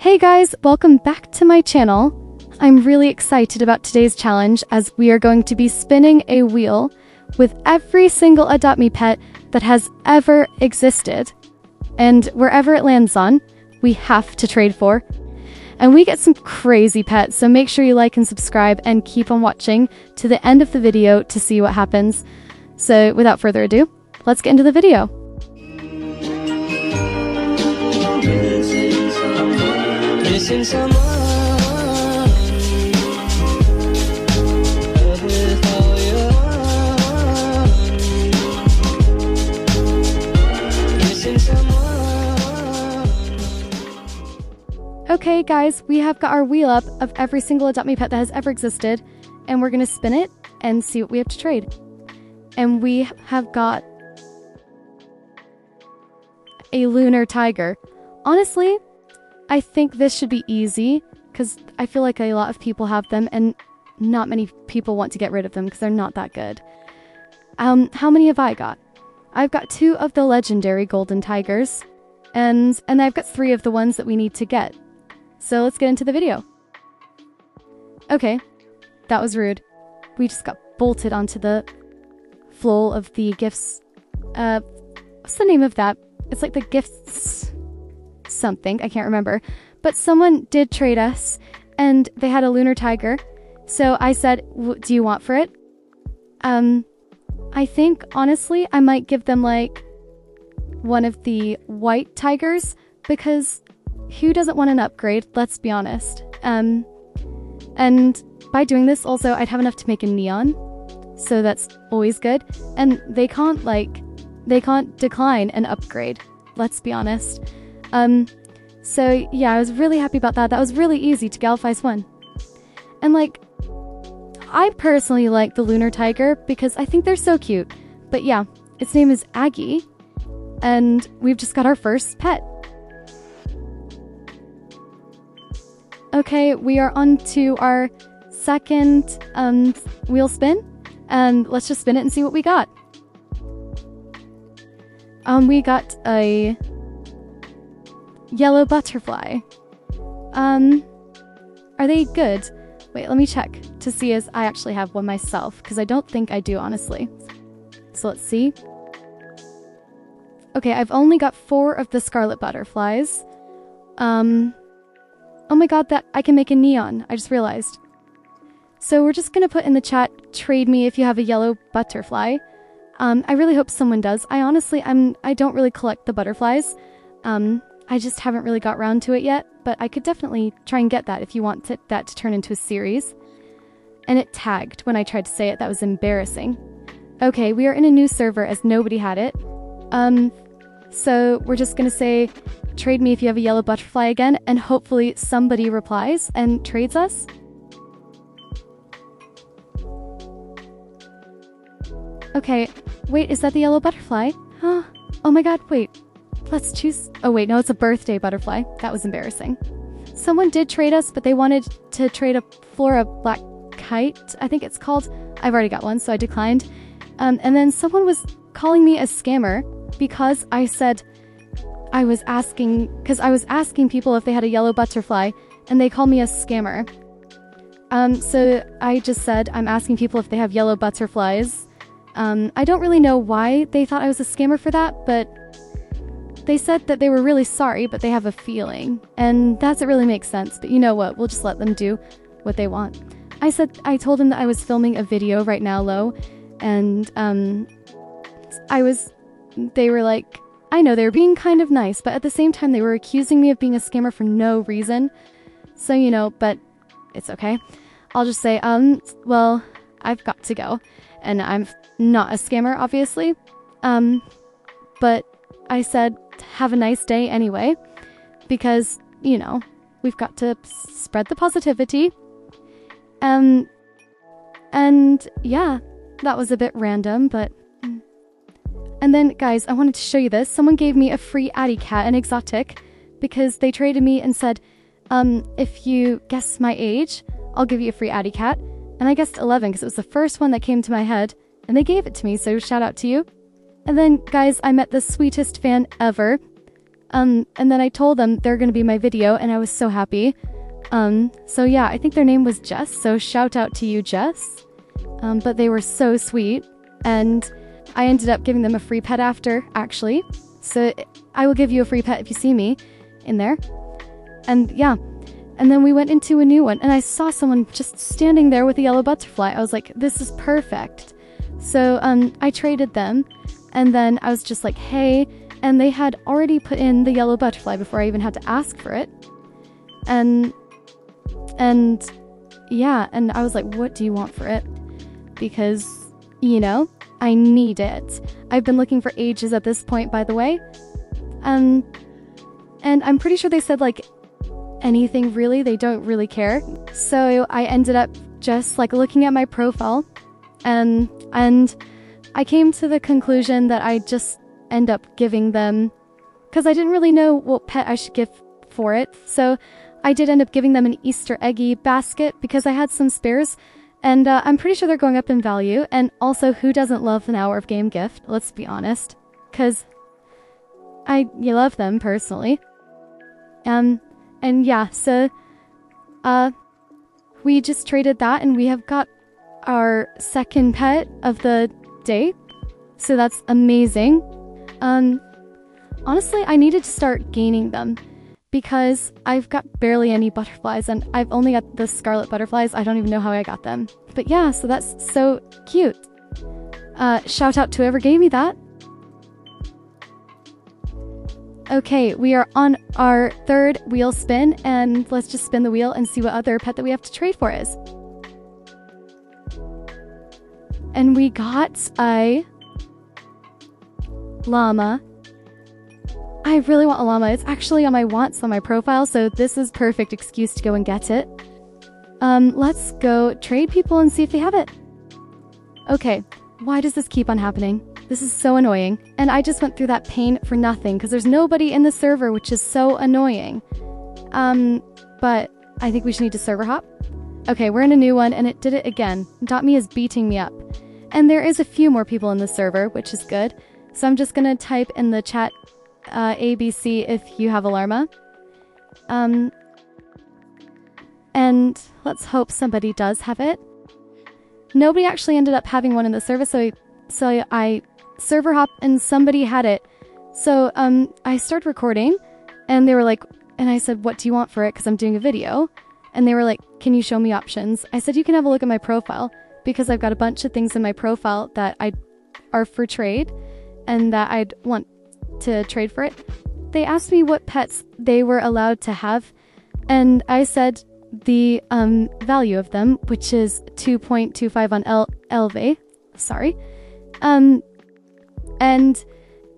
Hey guys, welcome back to my channel. I'm really excited about today's challenge as we are going to be spinning a wheel with every single Adopt Me pet that has ever existed. And wherever it lands on, we have to trade for. And we get some crazy pets, so make sure you like and subscribe and keep on watching to the end of the video to see what happens. So without further ado, let's get into the video. Missing someone with all your missing someone. Okay guys, we have got our wheel up of every single Adopt Me pet that has ever existed, and we're gonna spin it and see what we have to trade. And we have got a lunar tiger. Honestly, I think this should be easy because I feel like a lot of people have them and not many people want to get rid of them because they're not that good. How many have I got? I've got 2 of the legendary golden tigers and I've got 3 of the ones that we need to get. So let's get into the video. Okay, that was rude. We just got bolted onto the floor of the gifts. What's the name of that? It's like the gifts something, I can't remember. But someone did trade us and they had a lunar tiger. So I said, do you want for it? I think honestly I might give them like one of the white tigers because who doesn't want an upgrade? Let's be honest. And by doing this also I'd have enough to make a neon. So that's always good. And they can't decline an upgrade. Let's be honest. So yeah, I was really happy about that. That was really easy to Galvise 1. And like, I personally like the lunar tiger because I think they're so cute. But yeah, its name is Aggie. And we've just got our first pet. Okay, we are on to our second wheel spin. And let's just spin it and see what we got. We got a yellow butterfly. Are they good? Wait, let me check to see as I actually have one myself, because I don't think I do, honestly. So let's see. Okay, I've only got 4 of the scarlet butterflies. Oh my god, that I can make a neon. I just realized. So we're just gonna put in the chat, trade me if you have a yellow butterfly. I really hope someone does. I don't really collect the butterflies. I just haven't really got around to it yet, but I could definitely try and get that if you want that to turn into a series. And it tagged when I tried to say it. That was embarrassing. Okay, we are in a new server as nobody had it. So we're just gonna say, trade me if you have a yellow butterfly again, and hopefully somebody replies and trades us. Okay, wait, is that the yellow butterfly? Huh? Oh my god, wait. Let's choose... Oh wait, no, it's a birthday butterfly. That was embarrassing. Someone did trade us, but they wanted to trade a Flora Black Kite, I think it's called. I've already got one, so I declined. And then someone was calling me a scammer because I said I was asking people if they had a yellow butterfly, and they called me a scammer. So I just said I'm asking people if they have yellow butterflies. I don't really know why they thought I was a scammer for that, but they said that they were really sorry, but they have a feeling. And that doesn't really make sense, but you know what? We'll just let them do what they want. I told them that I was filming a video right now, Lo, and they were like, I know they were being kind of nice, but at the same time they were accusing me of being a scammer for no reason. So, you know, but it's okay. I'll just say, well, I've got to go. And I'm not a scammer, obviously. But I said, have a nice day anyway, because, you know, we've got to spread the positivity. And yeah, that was a bit random, but... And then, guys, I wanted to show you this. Someone gave me a free Addy cat, an exotic, because they traded me and said, if you guess my age, I'll give you a free Addy cat. And I guessed 11 because it was the first one that came to my head, and they gave it to me, so shout out to you. And then, guys, I met the sweetest fan ever. And then I told them they're gonna be my video, and I was so happy. So yeah, I think their name was Jess, so shout out to you, Jess. But they were so sweet, and I ended up giving them a free pet after, actually. So I will give you a free pet if you see me in there. And yeah, and then we went into a new one, and I saw someone just standing there with a yellow butterfly. I was like, this is perfect. So I traded them, and then I was just like, hey, and they had already put in the yellow butterfly before I even had to ask for it. And yeah, and I was like, what do you want for it? Because, you know, I need it. I've been looking for ages at this point, by the way. And I'm pretty sure they said, like, anything really. They don't really care. So I ended up just, like, looking at my profile, and I came to the conclusion that I just end up giving them, because I didn't really know what pet I should give for it. So I did end up giving them an Easter eggy basket because I had some spares, and I'm pretty sure they're going up in value. And also, who doesn't love an hour of game gift? Let's be honest, because you love them personally. And yeah, so we just traded that, and we have got our second pet of the day. So that's amazing. Honestly, I needed to start gaining them because I've got barely any butterflies, and I've only got the scarlet butterflies. I don't even know how I got them. But yeah, so that's so cute. Shout out to whoever gave me that. Okay, we are on our third wheel spin, and let's just spin the wheel and see what other pet that we have to trade for is. And we got a llama. I really want a llama. It's actually on my wants on my profile, so this is perfect excuse to go and get it. Let's go trade people and see if they have it. Okay, why does this keep on happening? This is so annoying. And I just went through that pain for nothing because there's nobody in the server, which is so annoying. But I think we should need to server hop. Okay, we're in a new one, and it did it again. Dotme is beating me up. And there is a few more people in the server, which is good. So I'm just gonna type in the chat ABC if you have Alarma. And let's hope somebody does have it. Nobody actually ended up having one in the server, so I server hop and somebody had it. So I started recording, and they were like, and I said, what do you want for it? Because I'm doing a video. And they were like, can you show me options? I said, you can have a look at my profile, because I've got a bunch of things in my profile that are for trade and that I'd want to trade for it. They asked me what pets they were allowed to have, and I said the value of them, which is 2.25 on LV. Sorry. And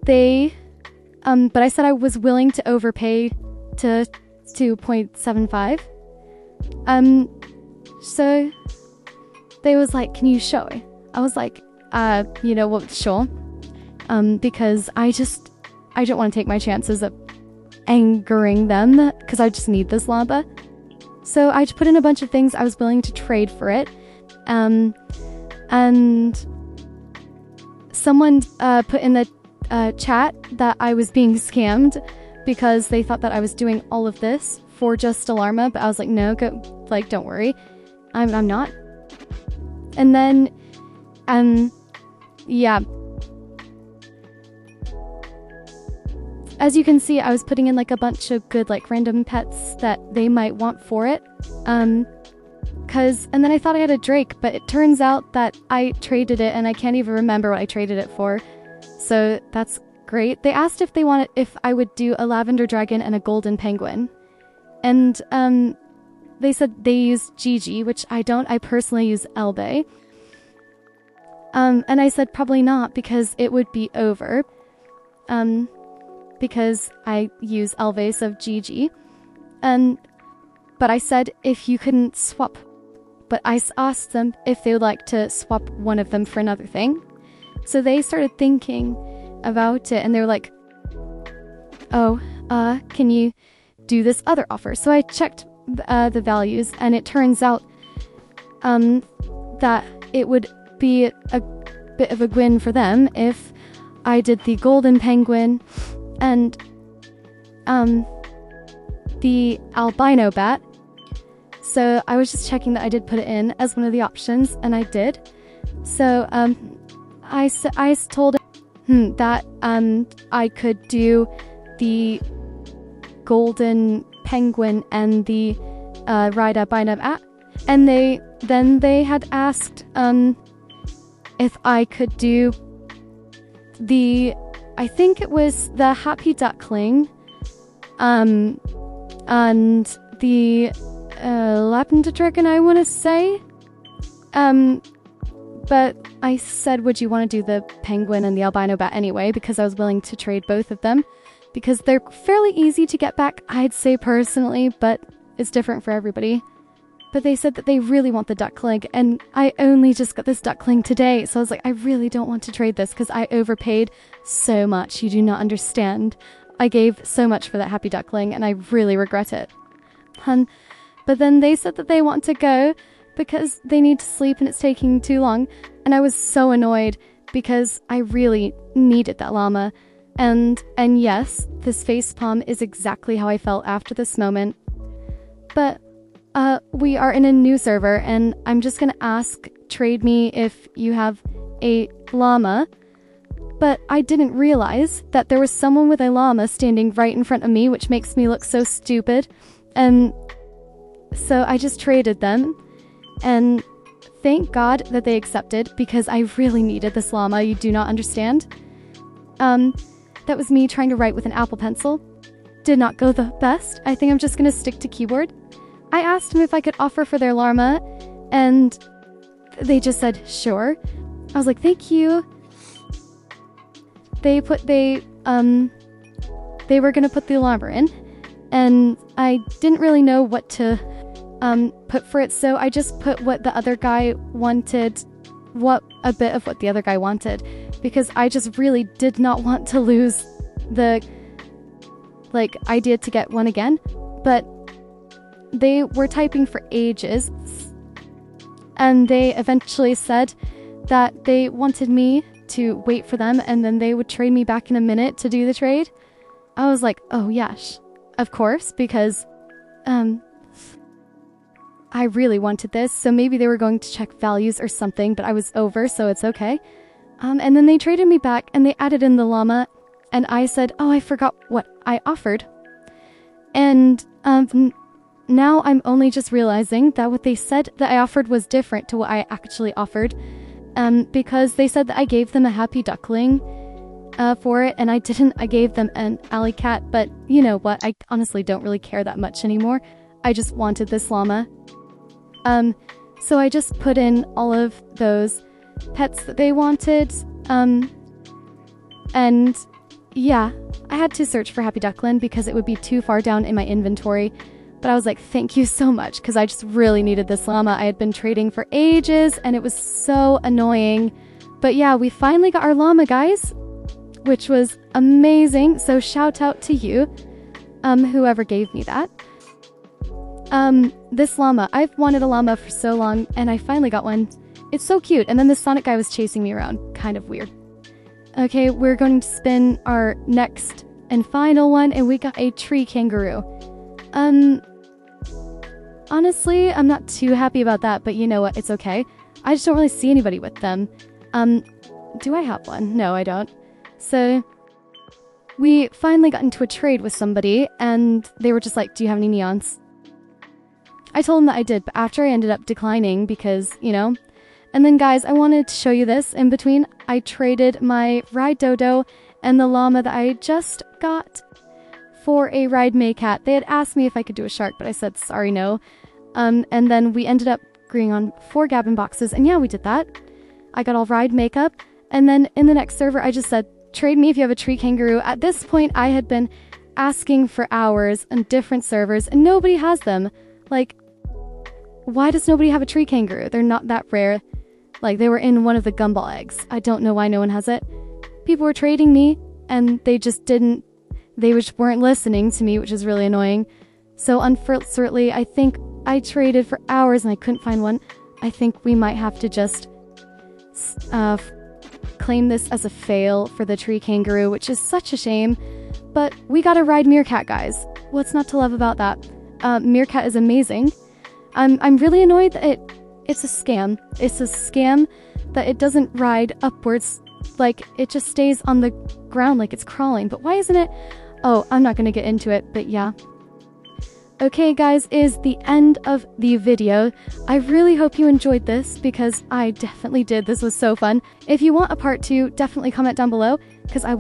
they, but I said I was willing to overpay to 2.75. So they was like, can you show it? I was like, you know what, sure. Because I don't want to take my chances of angering them, because I just need this llama. So I put in a bunch of things I was willing to trade for it. And someone put in the chat that I was being scammed because they thought that I was doing all of this for just Alarma, but I was like, no, don't worry. I'm not. And then, yeah. As you can see, I was putting in like a bunch of good like random pets that they might want for it. And then I thought I had a Drake, but it turns out that I traded it and I can't even remember what I traded it for. So that's great. They asked if I would do a lavender dragon and a golden penguin. And they said they use Gigi, which I don't. I personally use Elbe. And I said probably not, because it would be over. Because I use Elves of Gigi. But I said if you couldn't swap. But I asked them if they would like to swap one of them for another thing. So they started thinking about it, and they were like, oh, can you do this other offer? So I checked the values, and it turns out that it would be a bit of a win for them if I did the golden penguin and the albino bat. So I was just checking that I did put it in as one of the options, and I did. So I told him that I could do the golden penguin and the ride albino bat, and they had asked if I could do I think it was the happy duckling, and the lavender dragon, I want to say. But I said, would you want to do the penguin and the albino bat anyway, because I was willing to trade both of them, because they're fairly easy to get back, I'd say personally, but it's different for everybody. But they said that they really want the duckling, and I only just got this duckling today, so I was like, I really don't want to trade this, because I overpaid so much. You do not understand. I gave so much for that happy duckling, and I really regret it. But then they said that they want to go because they need to sleep and it's taking too long, and I was so annoyed because I really needed that llama. And yes, this facepalm is exactly how I felt after this moment. But we are in a new server, and I'm just gonna ask, trade me if you have a llama. But I didn't realize that there was someone with a llama standing right in front of me, which makes me look so stupid. And so I just traded them, and thank God that they accepted, because I really needed this llama. You do not understand. That was me trying to write with an Apple Pencil. Did not go the best. I think I'm just gonna stick to keyboard. I asked them if I could offer for their llama, and they just said sure. I was like, thank you. They were gonna put the llama in, and I didn't really know what to put for it, so I just put what the other guy wanted, a bit of what the other guy wanted, because I just really did not want to lose the idea to get one again. But they were typing for ages, and they eventually said that they wanted me to wait for them, and then they would trade me back in a minute to do the trade. I was like, oh yes, of course, because I really wanted this, so maybe they were going to check values or something, but I was over, so it's okay. And then they traded me back, and they added in the llama, and I said, oh, I forgot what I offered. And now I'm only just realizing that what they said that I offered was different to what I actually offered, because they said that I gave them a happy duckling for it, and I didn't. I gave them an alley cat, but you know what? I honestly don't really care that much anymore. I just wanted this llama. So I just put in all of those pets that they wanted, and yeah, I had to search for Happy Duckling because it would be too far down in my inventory, but I was like, thank you so much, because I just really needed this llama. I had been trading for ages, and it was so annoying. But yeah, we finally got our llama, guys, which was amazing, so shout out to you, whoever gave me that. This llama, I've wanted a llama for so long, and I finally got one. It's so cute, and then the Sonic guy was chasing me around. Kind of weird. Okay, we're going to spin our next and final one, and we got a tree kangaroo. Honestly, I'm not too happy about that, but you know what, it's okay. I just don't really see anybody with them. Do I have one? No, I don't. So, we finally got into a trade with somebody, and they were just like, do you have any neons? I told them that I did, but after I ended up declining because, you know. And then guys, I wanted to show you this. In between, I traded my Ride Dodo and the llama that I just got for a Ride Maycat. They had asked me if I could do a shark, but I said, sorry, no. And then we ended up agreeing on 4 Gabbin boxes, and yeah, we did that. I got all Ride makeup, and then in the next server, I just said, trade me if you have a tree kangaroo. At this point, I had been asking for hours on different servers, and nobody has them. Like, why does nobody have a tree kangaroo? They're not that rare. Like, they were in one of the gumball eggs. I don't know why no one has it. People were trading me, and they just weren't listening to me, which is really annoying. So, unfortunately, I think I traded for hours and I couldn't find one. I think we might have to just claim this as a fail for the tree kangaroo, which is such a shame. But we gotta ride Meerkat, guys. What's not to love about that? Meerkat is amazing. I'm really annoyed that it's a scam. It's a scam that it doesn't ride upwards. Like, it just stays on the ground like it's crawling. But why isn't it? Oh, I'm not gonna get into it, but yeah. Okay, guys, is the end of the video. I really hope you enjoyed this because I definitely did. This was so fun. If you want a part 2, definitely comment down below because I'll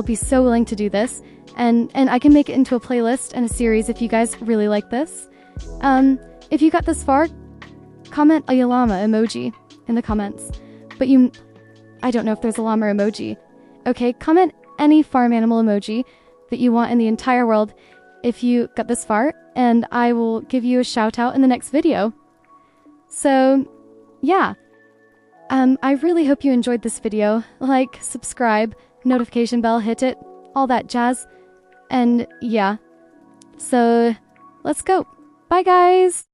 be so willing to do this. And I can make it into a playlist and a series if you guys really like this. If you got this far, comment a llama emoji in the comments. But I don't know if there's a llama emoji. Okay, comment any farm animal emoji that you want in the entire world if you got this far, and I will give you a shout out in the next video. So, yeah. I really hope you enjoyed this video. Like, subscribe, notification bell, hit it, all that jazz. And yeah. So, let's go. Bye, guys!